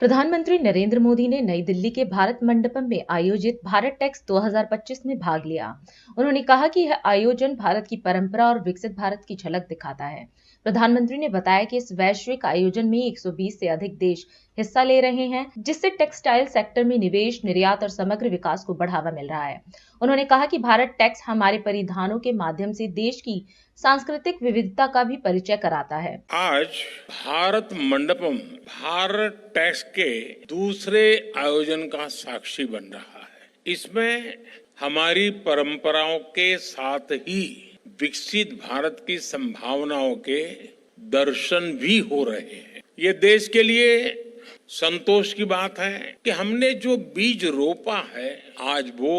प्रधानमंत्री नरेंद्र मोदी ने नई दिल्ली के भारत मंडपम में आयोजित भारत टेक्स 2025 में भाग लिया। उन्होंने कहा कि यह आयोजन भारत की परंपरा और विकसित भारत की झलक दिखाता है। प्रधानमंत्री ने बताया कि इस वैश्विक आयोजन में 120 से अधिक देश हिस्सा ले रहे हैं, जिससे टेक्सटाइल सेक्टर में निवेश, निर्यात और समग्र विकास को बढ़ावा मिल रहा है। उन्होंने कहा कि भारत टेक्स हमारे परिधानों के माध्यम से देश की सांस्कृतिक विविधता का भी परिचय कराता है। आज भारत मंडपम भारत टैक्स के दूसरे आयोजन का साक्षी बन रहा है। इसमें हमारी परंपराओं के साथ ही विकसित भारत की संभावनाओं के दर्शन भी हो रहे हैं। ये देश के लिए संतोष की बात है कि हमने जो बीज रोपा है आज वो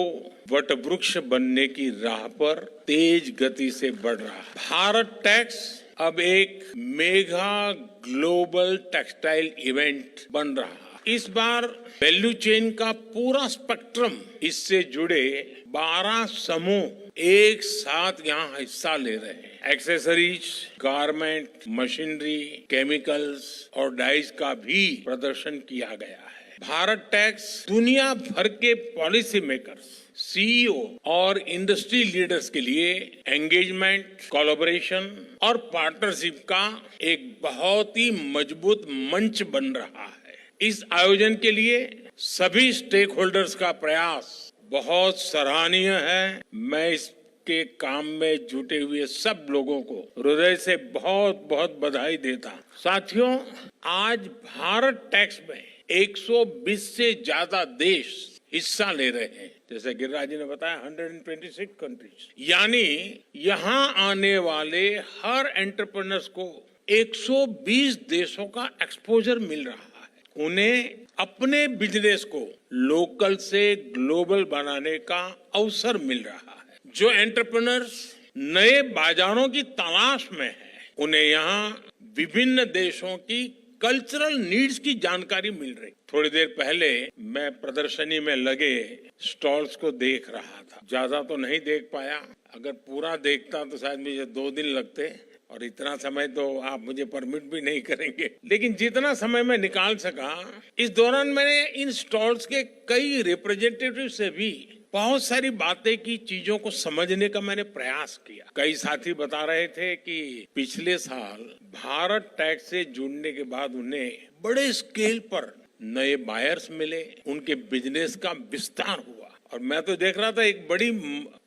वट वृक्ष बनने की राह पर तेज गति से बढ़ रहा है। भारत टैक्स अब एक मेगा ग्लोबल टेक्सटाइल इवेंट बन रहा है। इस बार वैल्यू चेन का पूरा स्पेक्ट्रम, इससे जुड़े 12 समूह एक साथ यहाँ हिस्सा ले रहे हैं। एक्सेसरीज, गारमेंट, मशीनरी, केमिकल्स और डाइज का भी प्रदर्शन किया गया है। भारत टैक्स दुनिया भर के पॉलिसी मेकर्स, सीईओ और इंडस्ट्री लीडर्स के लिए एंगेजमेंट, कोलैबोरेशन और पार्टनरशिप का एक बहुत ही मजबूत मंच बन रहा है। इस आयोजन के लिए सभी स्टेक होल्डर्स का प्रयास बहुत सराहनीय है। मैं इसके काम में जुटे हुए सब लोगों को हृदय से बहुत बहुत बधाई देता हूं। साथियों, आज भारत टैक्स में 120 से ज्यादा देश हिस्सा ले रहे हैं। जैसे गिरिराज जी ने बताया, 126 कंट्रीज, यानी यहाँ आने वाले हर एंटरप्रेन्योर्स को 120 देशों का एक्सपोजर मिल रहा है। उन्हें अपने बिजनेस को लोकल से ग्लोबल बनाने का अवसर मिल रहा है। जो एंटरप्रेन्योर्स नए बाजारों की तलाश में हैं, उन्हें यहाँ विभिन्न देशों की कल्चरल नीड्स की जानकारी मिल रही। थोड़ी देर पहले मैं प्रदर्शनी में लगे स्टॉल्स को देख रहा था। ज्यादा तो नहीं देख पाया, अगर पूरा देखता तो शायद मुझे 2 दिन लगते और इतना समय तो आप मुझे परमिट भी नहीं करेंगे। लेकिन जितना समय मैं निकाल सका, इस दौरान मैंने इन स्टॉल्स के कई रिप्रेजेंटेटिव से भी बहुत सारी बातें की, चीजों को समझने का मैंने प्रयास किया। कई साथी बता रहे थे कि पिछले साल भारत टैक्स से जुड़ने के बाद उन्हें बड़े स्केल पर नए बायर्स मिले, उनके बिजनेस का विस्तार हुआ। और मैं तो देख रहा था एक बड़ी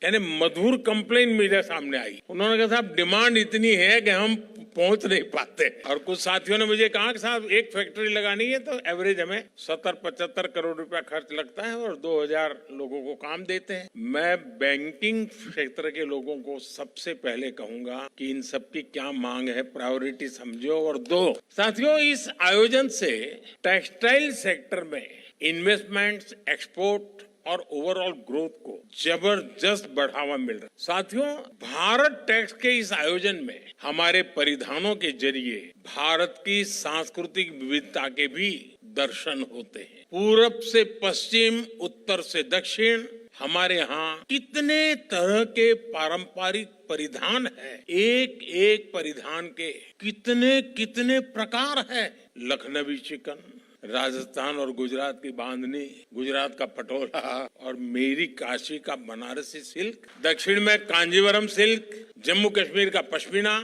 यानी मधुर कंप्लेन मेरे सामने आई। उन्होंने कहा साहब डिमांड इतनी है कि हम पहुंच नहीं पाते। और कुछ साथियों ने मुझे कहा कि साहब एक फैक्ट्री लगानी है तो एवरेज हमें 70-75 करोड़ रुपया खर्च लगता है और 2000 लोगों को काम देते हैं। मैं बैंकिंग क्षेत्र के लोगों को सबसे पहले कहूंगा कि इन सब की क्या मांग है, प्रायोरिटी समझो और दो। साथियों, इस आयोजन से टेक्सटाइल सेक्टर में इन्वेस्टमेंट्स, एक्सपोर्ट और ओवरऑल ग्रोथ को जबरदस्त बढ़ावा मिल रहा है। साथियों, भारत टैक्स के इस आयोजन में हमारे परिधानों के जरिए भारत की सांस्कृतिक विविधता के भी दर्शन होते हैं। पूरब से पश्चिम, उत्तर से दक्षिण, हमारे यहाँ कितने तरह के पारंपरिक परिधान है। एक एक परिधान के कितने कितने प्रकार है। लखनवी चिकन, राजस्थान और गुजरात की बांधनी, गुजरात का पटोला और मेरी काशी का बनारसी सिल्क, दक्षिण में कांजीवरम सिल्क, जम्मू कश्मीर का पश्मीना।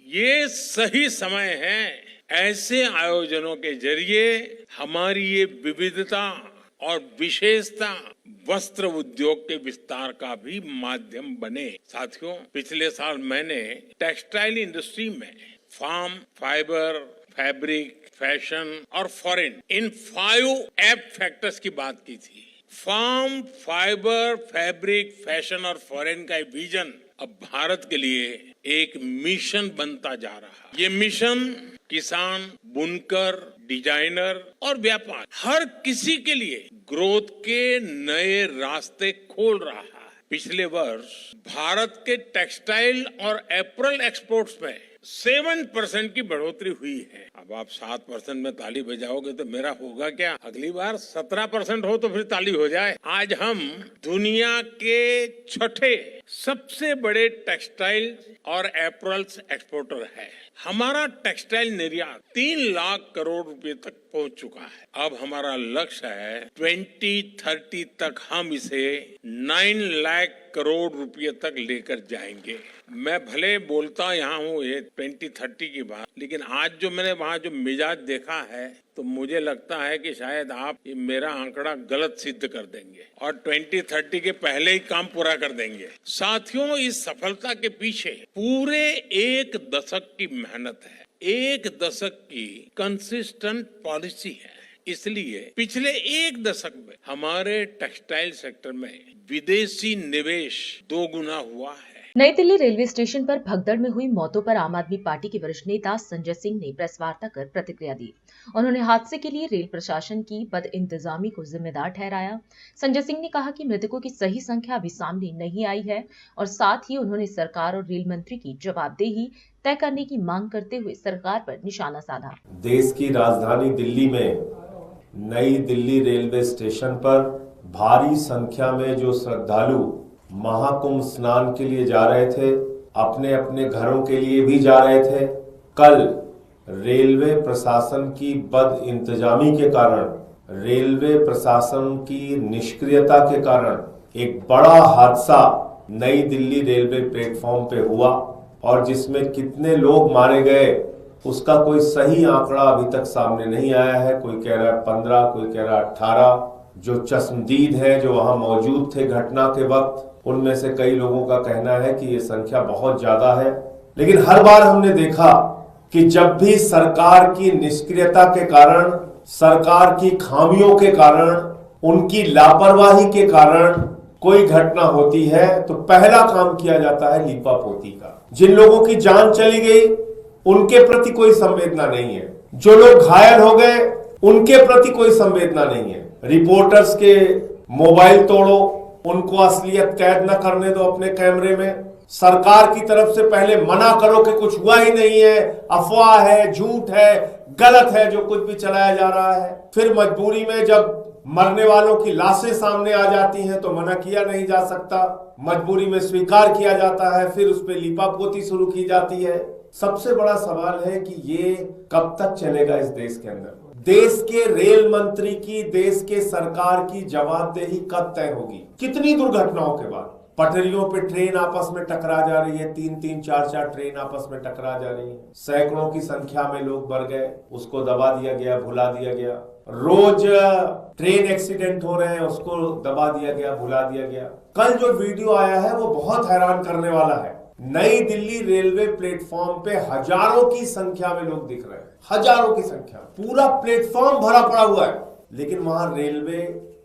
ये सही समय है ऐसे आयोजनों के जरिए हमारी ये विविधता और विशेषता वस्त्र उद्योग के विस्तार का भी माध्यम बने। साथियों, पिछले साल मैंने टेक्सटाइल इंडस्ट्री में फार्म, फाइबर, फैब्रिक, फैशन और फॉरेन, इन 5 एप फैक्टर्स की बात की थी। फार्म, फाइबर, फैब्रिक, फैशन और फॉरेन का विजन अब भारत के लिए एक मिशन बनता जा रहा है। ये मिशन किसान, बुनकर, डिजाइनर और व्यापार, हर किसी के लिए ग्रोथ के नए रास्ते खोल रहा है। पिछले वर्ष भारत के टेक्सटाइल और एपरल एक्सपोर्ट्स में 7% की बढ़ोतरी हुई है। अब आप 7% में ताली बजाओगे तो मेरा होगा क्या? अगली बार 17% हो तो फिर ताली हो जाए। आज हम दुनिया के 6ठे सबसे बड़े टेक्सटाइल और एपरल्स एक्सपोर्टर है। हमारा टेक्सटाइल निर्यात 3 लाख करोड़ रुपए तक पहुंच चुका है। अब हमारा लक्ष्य है 2030 तक हम इसे 9 लाख करोड़ रुपए तक लेकर जाएंगे। मैं भले बोलता यहाँ हूँ ये 2030 की बात, लेकिन आज जो मैंने वहाँ जो मिजाज देखा है तो मुझे लगता है कि शायद आप मेरा आंकड़ा गलत सिद्ध कर देंगे और 2030 के पहले ही काम पूरा कर देंगे। साथियों, इस सफलता के पीछे पूरे 1 दशक की मेहनत है, 1 दशक की कंसिस्टेंट पॉलिसी है। इसलिए पिछले 1 दशक में हमारे टेक्सटाइल सेक्टर में विदेशी निवेश 2 गुना हुआ है। नई दिल्ली रेलवे स्टेशन पर भगदड़ में हुई मौतों पर आम आदमी पार्टी के वरिष्ठ नेता संजय सिंह ने प्रेस वार्ता कर प्रतिक्रिया दी। उन्होंने हादसे के लिए रेल प्रशासन की बदइंतजामी को जिम्मेदार ठहराया। संजय सिंह ने कहा कि मृतकों की सही संख्या अभी सामने नहीं आई है और साथ ही उन्होंने सरकार और रेल मंत्री की जवाबदेही तय करने की मांग करते हुए सरकार पर निशाना साधा। देश की राजधानी दिल्ली में नई दिल्ली रेलवे स्टेशन पर भारी संख्या में जो श्रद्धालु महाकुंभ स्नान के लिए जा रहे थे, अपने अपने घरों के लिए भी जा रहे थे, कल रेलवे प्रशासन की बदइंतजामी के कारण, रेलवे प्रशासन की निष्क्रियता के कारण एक बड़ा हादसा नई दिल्ली रेलवे प्लेटफॉर्म पे हुआ और जिसमें कितने लोग मारे गए उसका कोई सही आंकड़ा अभी तक सामने नहीं आया है। कोई कह रहा है 15, कोई कह रहा है 18। जो चश्मदीद है, जो वहां मौजूद थे घटना के वक्त, उनमें से कई लोगों का कहना है कि ये संख्या बहुत ज्यादा है। लेकिन हर बार हमने देखा कि जब भी सरकार की निष्क्रियता के कारण, सरकार की खामियों के कारण, उनकी लापरवाही के कारण कोई घटना होती है तो पहला काम किया जाता है लीपापोती का। जिन लोगों की जान चली गई उनके प्रति कोई संवेदना नहीं है, जो लोग घायल हो गए उनके प्रति कोई संवेदना नहीं है। रिपोर्टर्स के मोबाइल तोड़ो, उनको असलियत कैद न करने दो अपने कैमरे में। सरकार की तरफ से पहले मना करो कि कुछ हुआ ही नहीं है, अफवाह है, झूठ है, गलत है जो कुछ भी चलाया जा रहा है। फिर मजबूरी में जब मरने वालों की लाशें सामने आ जाती हैं तो मना किया नहीं जा सकता, मजबूरी में स्वीकार किया जाता है, फिर उस पर लीपापोती शुरू की जाती है। सबसे बड़ा सवाल है कि ये कब तक चलेगा इस देश के अंदर? देश के रेल मंत्री की, देश के सरकार की जवाबदेही कब तय होगी? कितनी दुर्घटनाओं के बाद पटरियों पे ट्रेन आपस में टकरा जा रही है, 3-3, 4-4 ट्रेन आपस में टकरा जा रही है, सैकड़ों की संख्या में लोग मर गए, उसको दबा दिया गया, भुला दिया गया। रोज ट्रेन एक्सीडेंट हो रहे हैं, उसको दबा दिया गया, भुला दिया गया। कल जो वीडियो आया है वो बहुत हैरान करने वाला है। नई दिल्ली रेलवे प्लेटफॉर्म पे हजारों की संख्या में लोग दिख रहे हैं, हजारों की संख्या, पूरा प्लेटफॉर्म भरा पड़ा हुआ है, लेकिन वहां रेलवे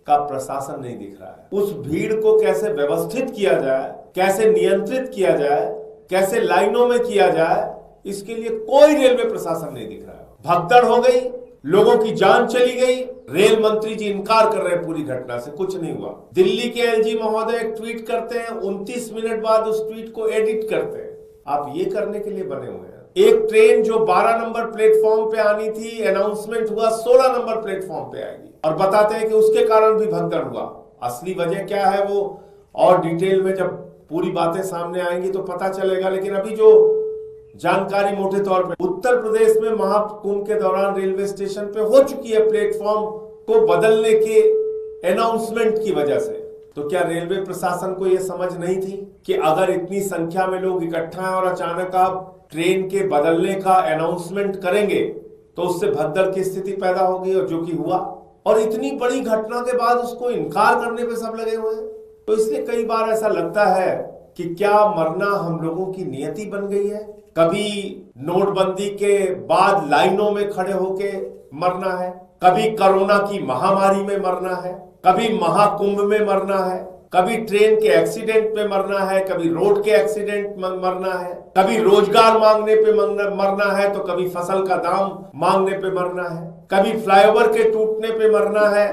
का प्रशासन नहीं दिख रहा है। उस भीड़ को कैसे व्यवस्थित किया जाए, कैसे नियंत्रित किया जाए, कैसे लाइनों में किया जाए, इसके लिए कोई रेलवे प्रशासन नहीं दिख रहा है। भगदड़ हो गई, लोगों की जान चली गई, रेल मंत्री जी इनकार कर रहे हैं पूरी घटना से, कुछ नहीं हुआ। दिल्ली के एलजी महोदय एक ट्वीट करते हैं, 29 मिनट बाद उस ट्वीट को एडिट करते हैं। आप ये करने के लिए बने हुए हैं। एक ट्रेन जो 12 नंबर प्लेटफॉर्म पे आनी थी, अनाउंसमेंट हुआ 16 नंबर प्लेटफॉर्म पे आएगी, और बताते हैं कि उसके कारण भी भगदड़ हुआ। असली वजह क्या है वो और डिटेल में जब पूरी बातें सामने आएंगी तो पता चलेगा। लेकिन अभी जो जानकारी मोटे तौर पे उत्तर प्रदेश में महाकुंभ के दौरान रेलवे स्टेशन पे हो चुकी है प्लेटफॉर्म को बदलने के अनाउंसमेंट की वजह से, तो क्या रेलवे प्रशासन को यह समझ नहीं थी कि अगर इतनी संख्या में लोग इकट्ठा हैं और अचानक आप ट्रेन के बदलने का अनाउंसमेंट करेंगे तो उससे भगदड़ की स्थिति पैदा होगी, और जो कि हुआ। और इतनी बड़ी घटना के बाद उसको इनकार करने पे सब लगे हुए हैं। तो इसलिए कई बार ऐसा लगता है कि क्या मरना हम लोगों की नियति बन गई है? कभी नोटबंदी के बाद लाइनों में खड़े होके मरना है, कभी कोरोना की महामारी में मरना है, कभी महाकुंभ में मरना है, कभी ट्रेन के एक्सीडेंट में मरना है, कभी रोड के एक्सीडेंट में मरना है, कभी रोजगार मांगने पे मरना है, तो कभी फसल का दाम मांगने पे मरना है, कभी फ्लाईओवर के टूटने पे मरना है,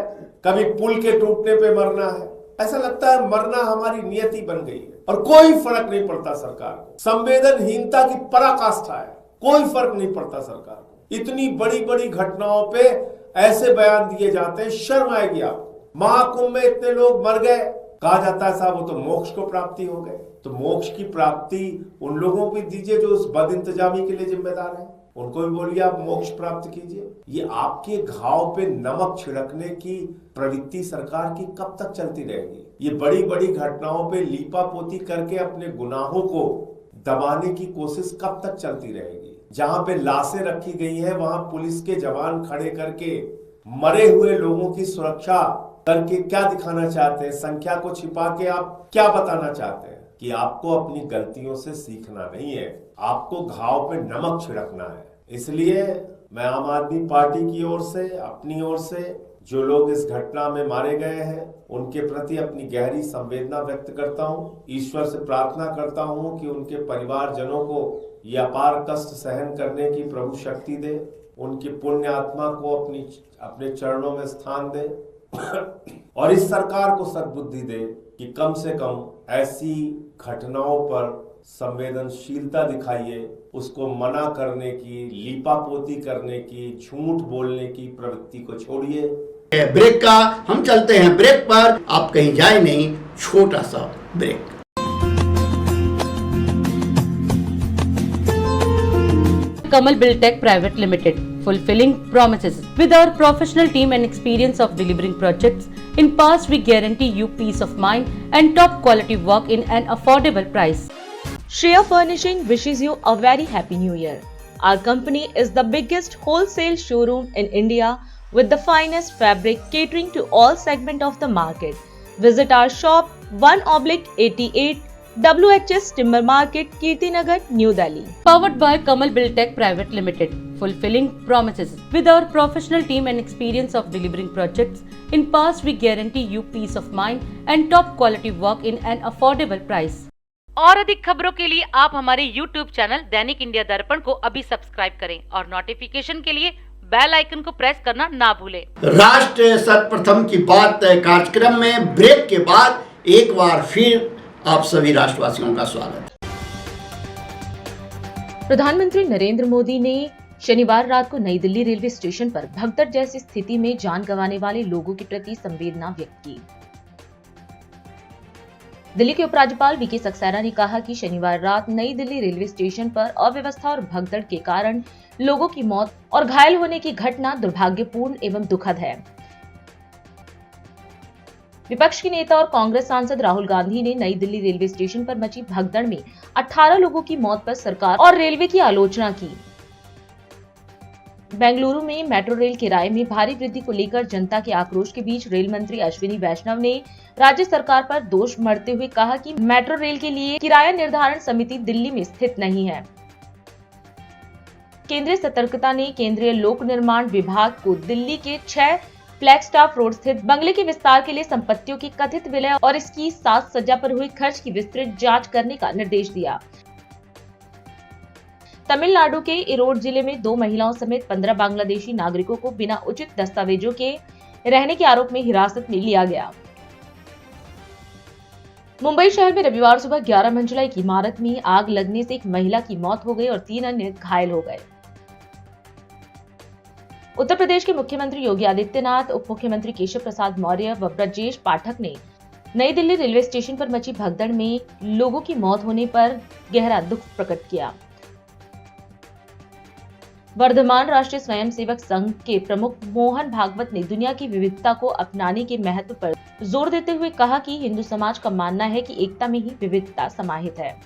कभी पुल के टूटने पे मरना है। ऐसा लगता है मरना हमारी नियति बन गई है और कोई फर्क नहीं पड़ता सरकार को। संवेदनहीनता की पराकाष्ठा है, कोई फर्क नहीं पड़ता सरकार को। इतनी बड़ी बड़ी घटनाओं पे ऐसे बयान दिए जाते हैं, शर्म आएगी आपको। महाकुंभ में इतने लोग मर गए, कहा जाता है साहब वो तो मोक्ष को प्राप्ति हो गए। तो मोक्ष की प्राप्ति उन लोगों को दीजिए जो उस बद इंतजामी के लिए जिम्मेदार है, उनको भी बोलिए आप मोक्ष प्राप्त कीजिए। ये आपके घाव पे नमक छिड़कने की प्रवृत्ति सरकार की कब तक चलती रहेगी? ये बड़ी बड़ी घटनाओं पे लीपापोती करके अपने गुनाहों को दबाने की कोशिश कब तक चलती रहेगी? जहां पे लाशें रखी गई हैं वहां पुलिस के जवान खड़े करके मरे हुए लोगों की सुरक्षा करके क्या दिखाना चाहते हैं? संख्या को छिपा के आप क्या बताना चाहते हैं? कि आपको अपनी गलतियों से सीखना नहीं है, आपको घाव पे नमक छिड़कना है। इसलिए मैं आम आदमी पार्टी की ओर से, अपनी ओर से जो लोग इस घटना में मारे गए हैं उनके प्रति अपनी गहरी संवेदना व्यक्त करता हूं। ईश्वर से प्रार्थना करता हूं कि उनके परिवारजनों को यह अपार कष्ट सहन करने की प्रभु शक्ति दे, उनकी पुण्य आत्मा को अपने चरणों में स्थान दे और इस सरकार को सद्बुद्धि दे कि कम से कम ऐसी घटनाओं पर संवेदनशीलता दिखाइए, उसको मना करने की, लीपापोती करने की, झूठ बोलने की प्रवृत्ति को छोड़िए। ब्रेक का हम चलते हैं ब्रेक पर, आप कहीं जाए नहीं, छोटा सा break. Kamal Buildtech Private Limited, fulfilling promises. With our professional team and experience of delivering projects, in past we guarantee you peace of mind and top quality work in an affordable price. Shreya Furnishing wishes you a very happy new year. Our company is the biggest wholesale showroom in India with the finest fabric catering to all segments of the market. Visit our shop 1/88 WHS Timber Market, Kirtinagar, New Delhi. Powered by Kamal Buildtech Private Limited, fulfilling promises. With our professional team and experience of delivering projects, in past we guarantee you peace of mind and top quality work in an affordable price. और अधिक खबरों के लिए आप हमारे YouTube channel दैनिक India दर्पण को अभी सब्सक्राइब करें और नोटिफिकेशन के लिए बेल आइकन को प्रेस करना ना भूलें। राष्ट्र सर्वप्रथम की बात कार्यक्रम में ब्रेक के बाद एक बार फिर आप सभी राष्ट्रवासियों का स्वागत। प्रधानमंत्री नरेंद्र मोदी ने शनिवार रात को नई दिल्ली रेलवे स्टेशन पर भगदड़ जैसी स्थिति में जान गंवाने वाले लोगों के प्रति संवेदना व्यक्त की। दिल्ली के उपराज्यपाल वीके सक्सेना ने कहा कि शनिवार रात नई दिल्ली रेलवे स्टेशन पर अव्यवस्था और भगदड़ के कारण लोगों की मौत और घायल होने की घटना दुर्भाग्यपूर्ण एवं दुखद है। विपक्ष के नेता और कांग्रेस सांसद राहुल गांधी ने नई दिल्ली रेलवे स्टेशन पर मची भगदड़ में 18 लोगों की मौत पर सरकार और रेलवे की आलोचना की। बेंगलुरु में मेट्रो रेल किराए में भारी वृद्धि को लेकर जनता के आक्रोश के बीच रेल मंत्री अश्विनी वैष्णव ने राज्य सरकार पर दोष मढ़ते हुए कहा कि मेट्रो रेल के लिए किराया निर्धारण समिति दिल्ली में स्थित नहीं है। केंद्रीय सतर्कता ने केंद्रीय लोक निर्माण विभाग को दिल्ली के 6 फ्लैगस्टाफ रोड स्थित बंगले के विस्तार के लिए संपत्तियों की कथित विलय और इसकी साज सज्जा पर हुई खर्च की विस्तृत जांच करने का निर्देश दिया। तमिलनाडु के इरोड जिले में 2 महिलाओं समेत 15 बांग्लादेशी नागरिकों को बिना उचित दस्तावेजों के रहने के आरोप में हिरासत में लिया गया। मुंबई शहर में रविवार सुबह 11 मंजिला एक इमारत में आग लगने से एक महिला की मौत हो गई और 3 अन्य घायल हो गए। उत्तर प्रदेश के मुख्यमंत्री योगी आदित्यनाथ, उप मुख्यमंत्री केशव प्रसाद मौर्य व ब्रजेश पाठक ने नई दिल्ली रेलवे स्टेशन पर मची भगदड़ में लोगों की मौत होने पर गहरा दुख प्रकट किया। वर्धमान राष्ट्रीय स्वयंसेवक संघ के प्रमुख मोहन भागवत ने दुनिया की विविधता को अपनाने के महत्व पर जोर देते हुए कहा कि हिंदू समाज का मानना है कि एकता में ही विविधता समाहित है।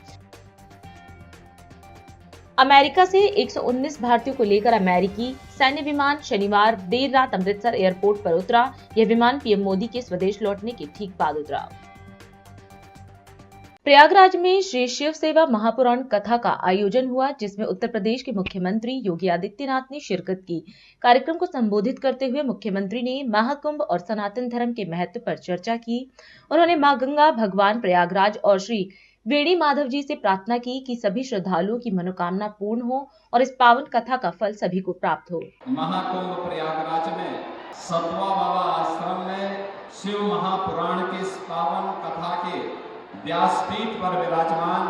अमेरिका से 119 भारतीयों को लेकर अमेरिकी सैन्य विमान शनिवार देर रात अमृतसर एयरपोर्ट पर उतरा। यह विमान पीएम मोदी के स्वदेश लौटने के ठीक बाद उतरा। प्रयागराज में श्री शिव सेवा महापुराण कथा का आयोजन हुआ, जिसमें उत्तर प्रदेश के मुख्यमंत्री योगी आदित्यनाथ ने शिरकत की। कार्यक्रम को संबोधित करते हुए मुख्यमंत्री ने महाकुंभ और सनातन धर्म के महत्व पर चर्चा की। उन्होंने मां गंगा, भगवान प्रयागराज और श्री वेणी माधव जी से प्रार्थना की कि सभी श्रद्धालुओं की मनोकामना पूर्ण हो और इस पावन कथा का फल सभी को प्राप्त हो। महाकुंभ प्रयागराज में सतवा बाबा आश्रम में शिव महापुराण की पावन कथा के व्यासपीठ पर विराजमान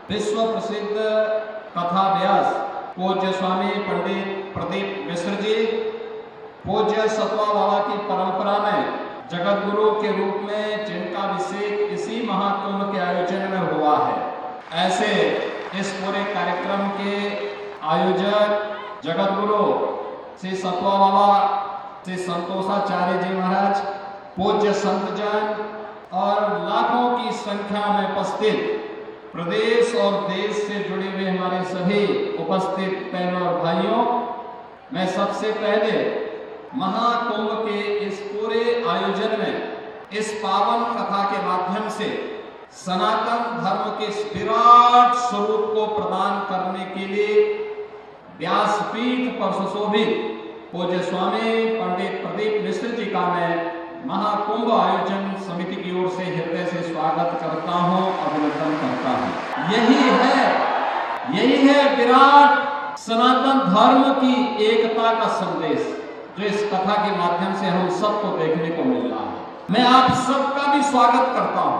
विश्व प्रसिद्ध कथा व्यास पूज्य स्वामी पंडित प्रदीप मिश्र जी पूज्य सतवा बाबा की परंपरा में जगत गुरु के रूप में जिनका अभिषेक इसी महाकुंभ के आयोजन में हुआ है, ऐसे इस पूरे कार्यक्रम के आयोजक जगत गुरु श्री सतवा बाबा, श्री संतोषाचार्य जी महाराज, पूज्य संतजन और लाखों की संख्या में उपस्थित प्रदेश और देश से जुड़े हुए हमारे सभी उपस्थित बहनों और भाइयों, मैं सबसे पहले महाकुंभ के इस पूरे आयोजन में इस पावन कथा के माध्यम से सनातन धर्म के विराट स्वरूप को प्रदान करने के लिए व्यासपीठ पर सुशोभित पूज्य स्वामी पंडित प्रदीप मिश्र जी का मैं महाकुंभ आयोजन समिति की ओर से हृदय से स्वागत करता हूं, अभिनंदन करता हूं। यही है विराट सनातन धर्म की एकता का संदेश जो इस कथा के माध्यम से हम सबको देखने को मिल रहा है। मैं आप सबका भी स्वागत करता हूं।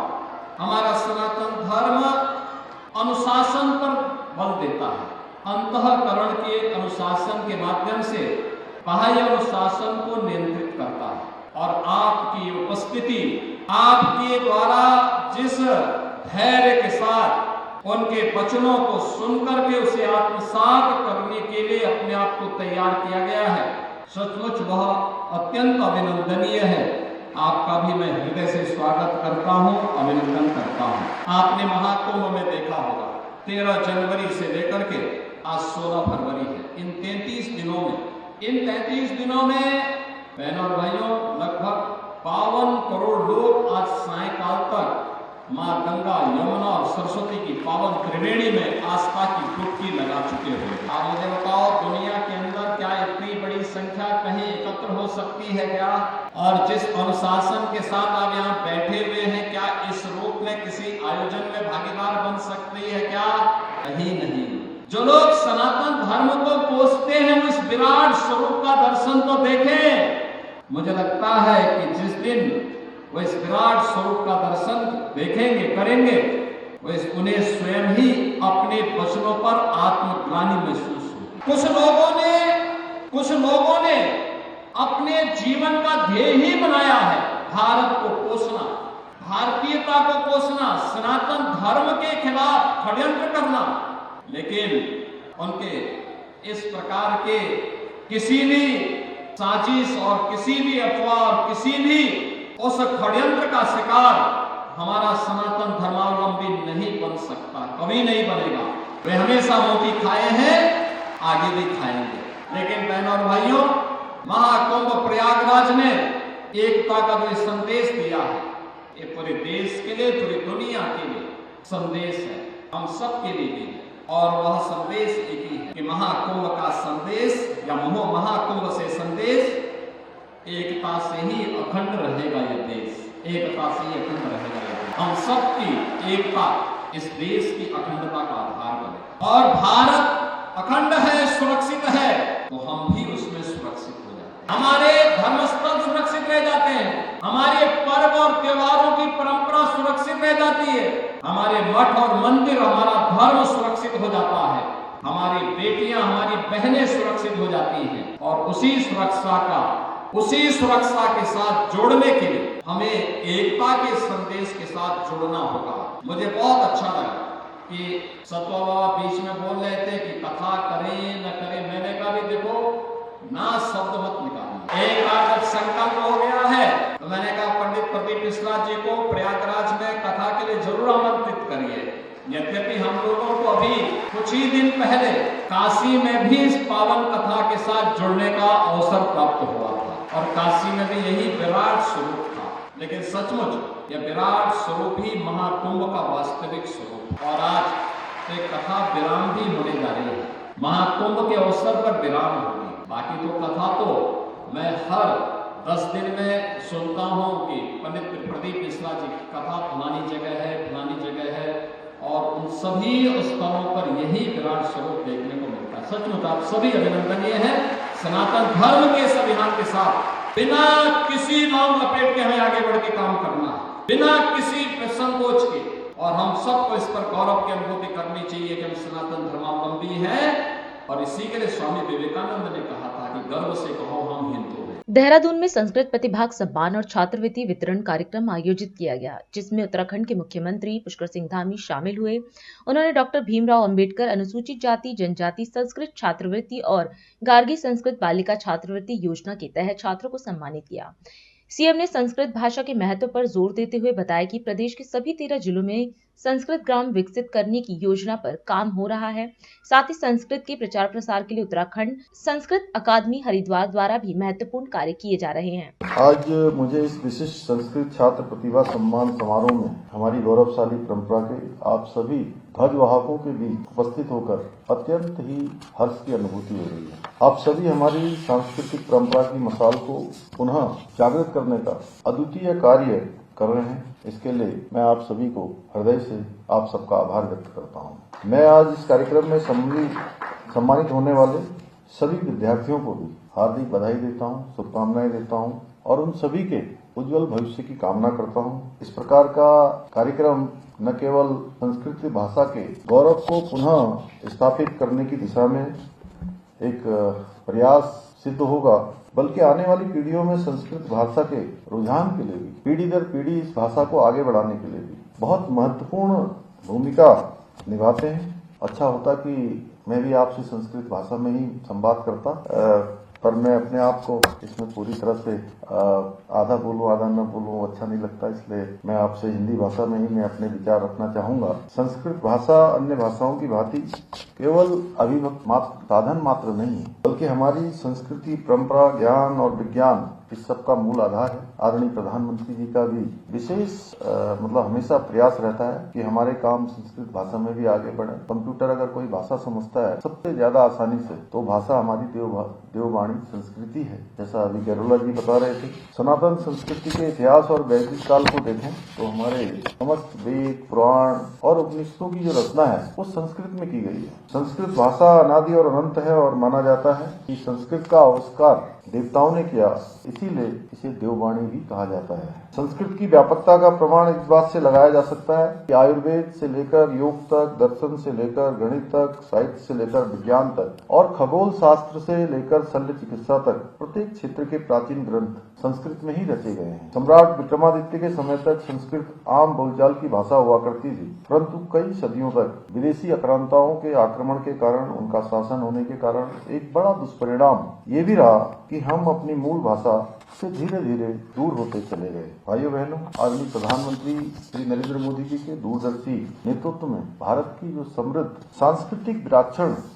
हमारा सनातन धर्म अनुशासन पर बल देता है। अंतःकरण के अनुशासन के माध्यम से बाह्य अनुशासन को नियंत्रित करता है और आपकी उपस्थिति, आपके द्वारा जिस धैर्य के साथ उनके वचनों को सुनकर के उसे आत्मसात करने के लिए अपने आप को तैयार किया गया है, सचमुच वह अत्यंत अभिनंदनीय है। आपका भी मैं हृदय से स्वागत करता हूं, अभिनंदन करता हूं। आपने महाकुंभ में देखा होगा 13 जनवरी से लेकर के आज 16 फरवरी है। इन 33 दिनों में बहनों और भाइयों लगभग 52 करोड़ लोग आज सायंकाल तक मां गंगा, यमुना और सरस्वती की पावन त्रिवेणी में आस्था की डुबकी लगा चुके हैं। आप मुझे बताओ, दुनिया के अंदर क्या इतनी बड़ी संख्या कहीं एकत्र हो सकती है क्या? और जिस अनुशासन के साथ आप यहाँ बैठे हुए हैं, क्या इस रूप में किसी आयोजन में भागीदार बन सकती है क्या? कहीं नहीं। जो लोग सनातन धर्म को पोषते हैं वो इस विराट स्वरूप का दर्शन तो देखें। मुझे लगता है कि जिस दिन वो इस विराट स्वरूप का दर्शन देखेंगे, करेंगे, वो उन्हें स्वयं ही अपने वचनों पर आत्मग्लानि महसूस होगी। कुछ लोगों ने अपने जीवन का ध्येय ही बनाया है भारत को पोषना, भारतीयता को पोषना, सनातन धर्म के खिलाफ षड्यंत्र करना। लेकिन उनके इस प्रकार के किसी भी साजिश और किसी भी अफवाह और किसी भी उस षड्यंत्र का शिकार हमारा सनातन धर्मावलंबी नहीं बन सकता, कभी नहीं बनेगा। वे हमेशा मोती खाए हैं, आगे भी खाएंगे। लेकिन बहनों और भाइयों, महाकुंभ प्रयागराज ने एकता का जो संदेश दिया है, ये पूरे देश के लिए, पूरी दुनिया के लिए संदेश है, हम सब के लिए भी। और वह संदेश एक ही है कि महाकुंभ का संदेश या महाकुंभ से संदेश एकता से ही अखंड रहेगा यह देश, एकता से ही अखंड रहेगा यह देश। हम सबकी एकता इस देश की अखंडता का आधार बने। और भारत अखंड है, सुरक्षित है, तो हम भी उसमें सुरक्षित हो जाते हैं। हमारे धर्मस्थल सुरक्षित रह जाते हैं, हमारे पर्व और त्योहारों की परंपरा सुरक्षित रह जाती है, हमारे मठ और मंदिर, हमारा धर्म सुरक्षित हो जाता है, हमारी बेटियां, हमारी बहनें सुरक्षित हो जाती हैं। और उसी सुरक्षा के साथ जोड़ने के लिए हमें एकता के संदेश के साथ जुड़ना होगा। मुझे बहुत अच्छा लगा कि सतवा बाबा बीच में बोल रहे थे कि कथा करें न करें। मैंने कहा भी देखो, ना शब्द मत निकालना। एक बार जब संकल्प हो गया है तो मैंने कहा पंडित प्रदीप मिश्रा जी को प्रयागराज में कथा के लिए जरूर आमंत्रित करिए। यद्यपि हम लोगों को अभी कुछ ही दिन पहले काशी में भी इस पावन कथा के साथ जुड़ने का अवसर प्राप्त हुआ था और काशी में भी यही विराट स्वरूप था। लेकिन सचमुच यह विराट स्वरूप ही महाकुंभ का वास्तविक स्वरूप। और आज एक कथा विराम भी होने जा रही है, महाकुंभ के अवसर पर विराम होगी। बाकी तो कथा तो मैं हर 10 दिन में सुनता हूँ कि पंडित प्रदीप मिश्रा जी की कथा फलानी जगह है, और उन सभी स्थलों पर यही विराट स्वरूप देखने को मिलता है। सचमुच आप सभी अभिनंदनीय हैं। सनातन धर्म के इस अभियान के साथ बिना किसी नाम लपेट के हमें आगे बढ़ के काम करना है, बिना किसी संकोच के। और हम सबको इस पर गौरव की अनुभूति करनी चाहिए कि हम सनातन धर्मावलंबी हैं। और इसी के लिए स्वामी विवेकानंद ने कहा था कि गर्व से कहो हम हिंदू हैं। देहरादून में संस्कृत प्रतिभाग सम्मान और छात्रवृत्ति वितरण कार्यक्रम आयोजित किया गया, जिसमें उत्तराखंड के मुख्यमंत्री पुष्कर सिंह धामी शामिल हुए। उन्होंने डॉक्टर भीमराव अंबेडकर अनुसूचित जाति जनजाति संस्कृत छात्रवृत्ति और गार्गी संस्कृत बालिका छात्रवृत्ति योजना के तहत छात्रों को सम्मानित किया। सीएम ने संस्कृत भाषा के महत्व पर जोर देते हुए बताया कि प्रदेश के सभी 13 जिलों में संस्कृत ग्राम विकसित करने की योजना पर काम हो रहा है। साथ ही संस्कृत के प्रचार प्रसार के लिए उत्तराखंड संस्कृत अकादमी हरिद्वार द्वारा भी महत्वपूर्ण कार्य किए जा रहे हैं। आज मुझे इस विशिष्ट संस्कृत छात्र प्रतिभा सम्मान समारोह में हमारी गौरवशाली परंपरा के आप सभी ध्वजवाहकों के बीच उपस्थित होकर अत्यंत ही हर्ष की अनुभूति हो रही है। आप सभी हमारी सांस्कृतिक परंपरा की मसाल को पुनः जागृत करने का अद्वितीय कार्य कर रहे हैं। इसके लिए मैं आप सभी को हृदय से आप सबका आभार व्यक्त करता हूं। मैं आज इस कार्यक्रम में सम्मानित होने वाले सभी विद्यार्थियों को भी हार्दिक बधाई देता हूं, शुभकामनाएं देता हूं और उन सभी के उज्जवल भविष्य की कामना करता हूं। इस प्रकार का कार्यक्रम न केवल संस्कृत भाषा के गौरव को पुनः स्थापित करने की दिशा में एक प्रयास सिद्ध होगा, बल्कि आने वाली पीढ़ियों में संस्कृत भाषा के रुझान के लिए भी, पीढ़ी दर पीढ़ी इस भाषा को आगे बढ़ाने के लिए भी बहुत महत्वपूर्ण भूमिका निभाते हैं। अच्छा होता कि मैं भी आपसे संस्कृत भाषा में ही संवाद करता, पर मैं अपने आप को इसमें पूरी तरह से आधा बोलूं आधा न बोलूं अच्छा नहीं लगता, इसलिए मैं आपसे हिंदी भाषा में ही मैं अपने विचार रखना चाहूंगा। संस्कृत भाषा अन्य भाषाओं की भांति केवल अभिव्यक्ति साधन मात्र नहीं है, बल्कि हमारी संस्कृति, परंपरा, ज्ञान और विज्ञान इस सब का मूल आधार है। आदरणीय प्रधानमंत्री जी का भी विशेष हमेशा प्रयास रहता है कि हमारे काम संस्कृत भाषा में भी आगे बढ़े। कंप्यूटर अगर कोई भाषा समझता है सबसे ज्यादा आसानी से, तो भाषा हमारी देववाणी संस्कृति है। जैसा अभी गैरोला जी बता रहे थे, सनातन संस्कृति के इतिहास और वैदिक काल को देखें तो हमारे समस्त वेद, पुराण और उपनिषदों की जो रचना है वो संस्कृत में की गई है। संस्कृत भाषा अनादि और अनंत है और माना जाता है कि संस्कृत का आविष्कार देवताओं ने किया, इसीलिए इसे देववाणी भी कहा जाता है। संस्कृत की व्यापकता का प्रमाण इस बात से लगाया जा सकता है कि आयुर्वेद से लेकर योग तक, दर्शन से लेकर गणित तक, साहित्य से लेकर विज्ञान तक और खगोल शास्त्र से लेकर शल्य चिकित्सा तक प्रत्येक क्षेत्र के प्राचीन ग्रंथ संस्कृत में ही रचे गए हैं। सम्राट विक्रमादित्य के समय तक संस्कृत आम बोलचाल की भाषा हुआ करती थी, परंतु कई सदियों तक विदेशी आक्रांताओं के आक्रमण के कारण, उनका शासन होने के कारण एक बड़ा दुष्परिणाम ये भी रहा कि हम अपनी मूल भाषा से धीरे धीरे दूर होते चले गए। भाइयों बहनों, आदरणीय प्रधानमंत्री श्री नरेंद्र मोदी जी के दूरदर्शी नेतृत्व में भारत की जो समृद्ध सांस्कृतिक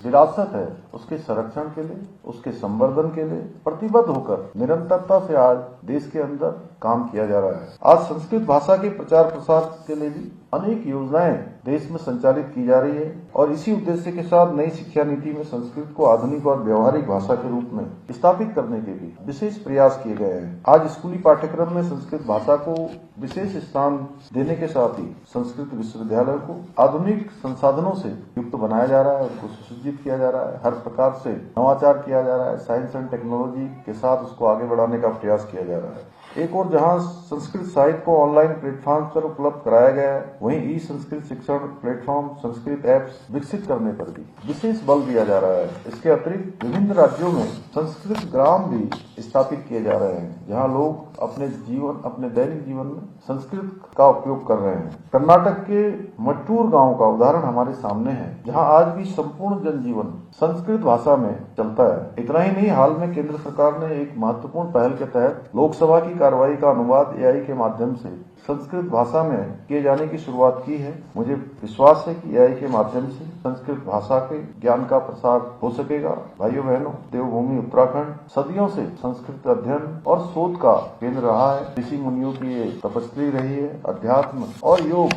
विरासत है, उसके संरक्षण के लिए, उसके संवर्धन के लिए प्रतिबद्ध होकर निरंतरता से आज देश के अंदर काम किया जा रहा है। आज संस्कृत भाषा के प्रचार प्रसार के लिए भी अनेक योजनाएं देश में संचालित की जा रही है और इसी उद्देश्य के साथ नई शिक्षा नीति में संस्कृत को आधुनिक और व्यवहारिक भाषा के रूप में स्थापित करने के भी विशेष प्रयास किए गए हैं। आज स्कूली पाठ्यक्रम में संस्कृत भाषा को विशेष स्थान देने के साथ ही संस्कृत विश्वविद्यालय को आधुनिक संसाधनों से युक्त बनाया जा रहा है, उनको सुसज्जित किया जा रहा है, हर प्रकार से नवाचार किया जा रहा है, साइंस एंड टेक्नोलॉजी के साथ उसको आगे बढ़ाने का प्रयास किया जा रहा है। एक और जहां संस्कृत साहित्य को ऑनलाइन प्लेटफॉर्म पर उपलब्ध कराया गया है, वहीं ई संस्कृत शिक्षण प्लेटफॉर्म, संस्कृत ऐप्स विकसित करने पर भी विशेष बल दिया जा रहा है। इसके अतिरिक्त विभिन्न राज्यों में संस्कृत ग्राम भी स्थापित किए जा रहे हैं, जहां लोग अपने दैनिक जीवन में संस्कृत का उपयोग कर रहे हैं। कर्नाटक के मट्टूर गांव का उदाहरण हमारे सामने है, जहां आज भी संपूर्ण जनजीवन संस्कृत भाषा में चलता है। इतना ही नहीं, हाल में केंद्र सरकार ने एक महत्वपूर्ण पहल के तहत लोकसभा की कार्रवाई का अनुवाद एआई के माध्यम से संस्कृत भाषा में किए जाने की शुरुआत की है। मुझे विश्वास है कि एआई के माध्यम से संस्कृत भाषा के ज्ञान का प्रसार हो सकेगा। भाइयों बहनों, देवभूमि उत्तराखंड सदियों से संस्कृत अध्ययन और शोध का केंद्र रहा है। ऋषि मुनियों की ये तपस्वी रही है, अध्यात्म और योग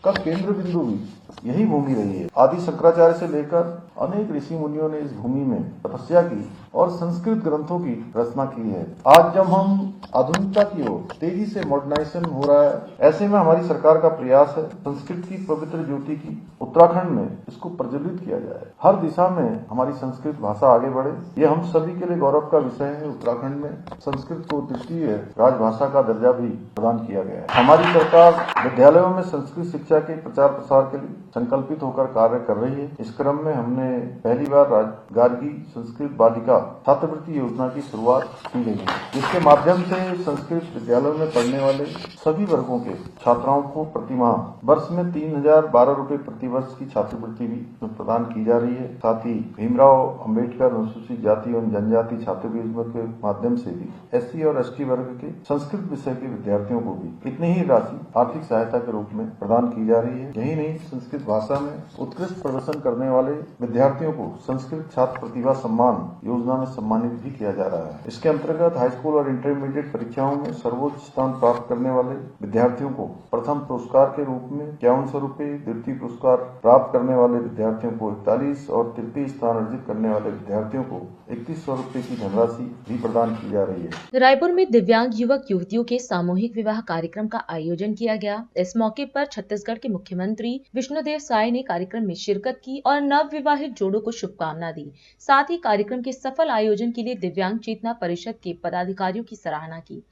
का केंद्र बिंदु भी यही भूमि रही है। आदि शंकराचार्य से लेकर अनेक ऋषि मुनियों ने इस भूमि में तपस्या की और संस्कृत ग्रंथों की रचना की है। आज जब हम आधुनिकता की ओर तेजी से मॉडर्नाइजेशन हो रहा है, ऐसे में हमारी सरकार का प्रयास है संस्कृत की पवित्र ज्योति की उत्तराखंड में इसको प्रज्वलित किया जाए। हर दिशा में हमारी संस्कृत भाषा आगे बढ़े, ये हम सभी के लिए गौरव का विषय है। उत्तराखंड में संस्कृत को द्वितीय राजभाषा का दर्जा भी प्रदान किया गया है। हमारी सरकार विद्यालयों में संस्कृत शिक्षा के प्रचार प्रसार के लिए संकल्पित होकर कार्य कर रही है। इस क्रम में हमने पहली बार गार्गी संस्कृत बालिका छात्रवृत्ति योजना की शुरुआत की गई है, जिसके माध्यम से संस्कृत विद्यालयों में पढ़ने वाले सभी वर्गों के छात्राओं को प्रतिमाह वर्ष में 3012 रुपए प्रतिवर्ष की छात्रवृत्ति भी प्रदान की जा रही है। साथ ही भीमराव अंबेडकर अनुसूचित जाति एवं जनजाति छात्रवृत्ति के माध्यम से भी SC और ST वर्ग के संस्कृत विषय के विद्यार्थियों को भी इतनी ही राशि आर्थिक सहायता के रूप में प्रदान की जा रही है। यही नहीं, संस्कृत भाषा में उत्कृष्ट प्रदर्शन करने वाले विद्यार्थियों को संस्कृत छात्र प्रतिभा सम्मान योजना में सम्मानित भी किया जा रहा है। इसके अंतर्गत हाई स्कूल और इंटरमीडिएट परीक्षाओं में सर्वोच्च स्थान प्राप्त करने वाले विद्यार्थियों को प्रथम पुरस्कार के रूप में 5100 रुपए, द्वितीय पुरस्कार प्राप्त करने वाले विद्यार्थियों को 41 और तृतीय स्थान अर्जित करने वाले विद्यार्थियों को 3100 रुपए की धनराशि भी प्रदान की जा रही है। रायपुर में दिव्यांग युवक युवतियों के सामूहिक विवाह कार्यक्रम का आयोजन किया गया। इस मौके पर छत्तीसगढ़ के मुख्यमंत्री विष्णुदेव साय ने कार्यक्रम में शिरकत की और नव विवाहित जोड़ों को शुभकामना दी। साथ ही कार्यक्रम के सफल आयोजन के लिए दिव्यांग चेतना परिषद के पदाधिकारियों की सराहना की।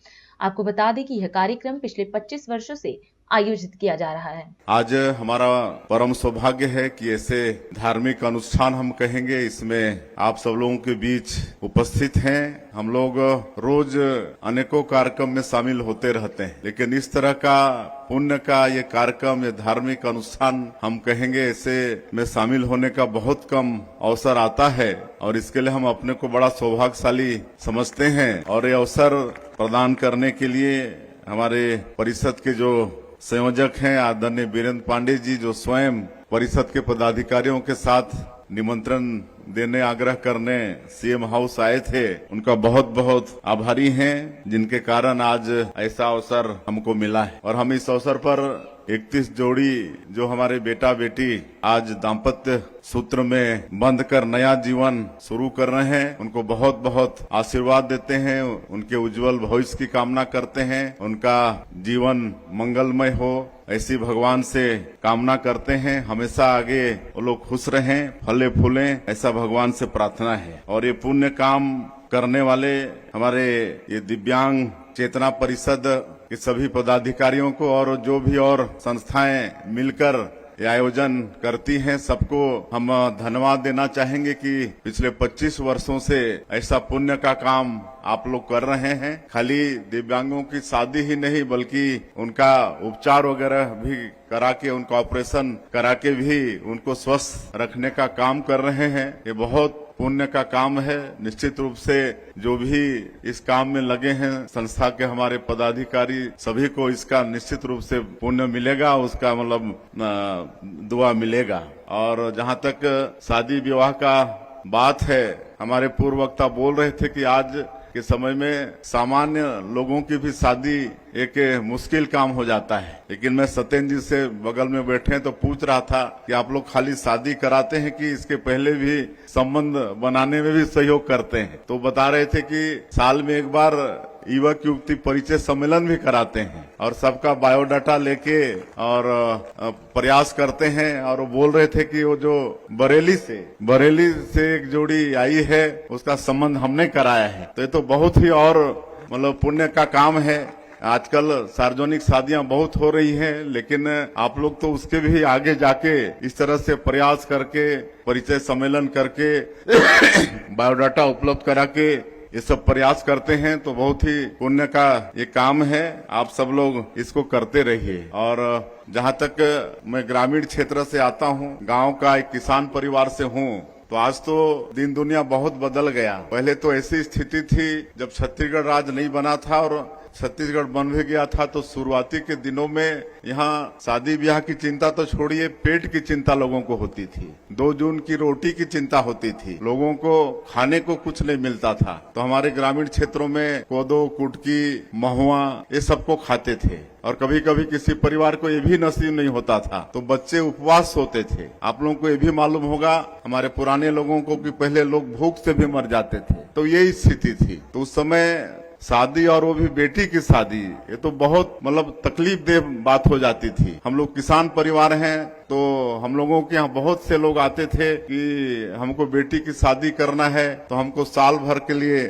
आपको बता दें कि यह कार्यक्रम पिछले 25 वर्षों से आयोजित किया जा रहा है। आज हमारा परम सौभाग्य है कि ऐसे धार्मिक अनुष्ठान हम कहेंगे, इसमें आप सब लोगों के बीच उपस्थित हैं। हम लोग रोज अनेकों कार्यक्रम में शामिल होते रहते हैं, लेकिन इस तरह का पुण्य का ये कार्यक्रम, ये धार्मिक अनुष्ठान हम कहेंगे, ऐसे में शामिल होने का बहुत कम अवसर आता है और इसके लिए हम अपने को बड़ा सौभाग्यशाली समझते हैं। और ये अवसर प्रदान करने के लिए हमारे परिषद के जो संयोजक हैं आदरणीय वीरेंद्र पांडे जी, जो स्वयं परिषद के पदाधिकारियों के साथ निमंत्रण देने आग्रह करने CM हाउस आए थे, उनका बहुत बहुत आभारी हैं, जिनके कारण आज ऐसा अवसर हमको मिला है। और हम इस अवसर पर 31 जोड़ी जो हमारे बेटा बेटी आज दाम्पत्य सूत्र में बंध कर नया जीवन शुरू कर रहे हैं, उनको बहुत बहुत आशीर्वाद देते हैं, उनके उज्जवल भविष्य की कामना करते हैं, उनका जीवन मंगलमय हो ऐसी भगवान से कामना करते हैं। हमेशा आगे वो लोग खुश रहें, फले फूलें, ऐसा भगवान से प्रार्थना है। और ये पुण्य काम करने वाले हमारे ये दिव्यांग चेतना परिषद के सभी पदाधिकारियों को और जो भी और संस्थाएं मिलकर ये आयोजन करती हैं, सबको हम धन्यवाद देना चाहेंगे कि पिछले 25 वर्षों से ऐसा पुण्य का काम आप लोग कर रहे हैं। खाली दिव्यांगों की शादी ही नहीं बल्कि उनका उपचार वगैरह भी करा के, उनका ऑपरेशन करा के भी उनको स्वस्थ रखने का काम कर रहे हैं। ये बहुत पुण्य का काम है। निश्चित रूप से जो भी इस काम में लगे हैं संस्था के हमारे पदाधिकारी, सभी को इसका निश्चित रूप से पुण्य मिलेगा, उसका मतलब दुआ मिलेगा। और जहाँ तक शादी विवाह का बात है, हमारे पूर्व वक्ता बोल रहे थे कि आज के समय में सामान्य लोगों की भी शादी एक मुश्किल काम हो जाता है। लेकिन मैं सत्येंद्र जी से बगल में बैठे तो पूछ रहा था कि आप लोग खाली शादी कराते हैं कि इसके पहले भी संबंध बनाने में भी सहयोग करते हैं? तो बता रहे थे कि साल में एक बार युवक युवती परिचय सम्मेलन भी कराते हैं और सबका बायोडाटा लेके और प्रयास करते हैं। और वो बोल रहे थे कि वो जो बरेली से एक जोड़ी आई है उसका संबंध हमने कराया है। तो ये तो बहुत ही और मतलब पुण्य का काम है। आजकल सार्वजनिक शादियां बहुत हो रही हैं, लेकिन आप लोग तो उसके भी आगे जाके इस तरह से प्रयास करके, परिचय सम्मेलन करके बायोडाटा उपलब्ध करा के ये सब प्रयास करते हैं, तो बहुत ही पुण्य का ये काम है। आप सब लोग इसको करते रहिए। और जहाँ तक मैं ग्रामीण क्षेत्र से आता हूँ, गांव का एक किसान परिवार से हूँ, तो आज तो दिन दुनिया बहुत बदल गया। पहले तो ऐसी स्थिति थी जब छत्तीसगढ़ राज्य नहीं बना था और छत्तीसगढ़ बन भी गया था, तो शुरुआती के दिनों में यहाँ शादी ब्याह की चिंता तो छोड़िए, पेट की चिंता लोगों को होती थी। 2 जून की रोटी की चिंता होती थी, लोगों को खाने को कुछ नहीं मिलता था। तो हमारे ग्रामीण क्षेत्रों में कोदो, कुटकी, महुआ ये सबको खाते थे। और कभी कभी किसी परिवार को ये भी नसीब नहीं होता था तो बच्चे उपवास सोते थे। आप लोगों को ये भी मालूम होगा, हमारे पुराने लोगों को, कि पहले लोग भूख से भी मर जाते थे। तो यही स्थिति थी। तो उस समय शादी, और वो भी बेटी की शादी, ये तो बहुत मतलब तकलीफ दे बात हो जाती थी। हम लोग किसान परिवार हैं, तो हम लोगों के यहाँ बहुत से लोग आते थे कि हमको बेटी की शादी करना है, तो हमको साल भर के लिए।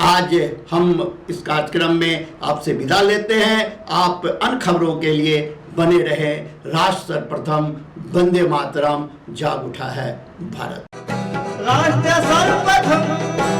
आज हम इस कार्यक्रम में आपसे विदा लेते हैं। आप अन्य खबरों के लिए बने रहे। राष्ट्र सर्वप्रथम, वंदे मातरम, जाग उठा है भारत। राष्ट्र सर्वप्रथम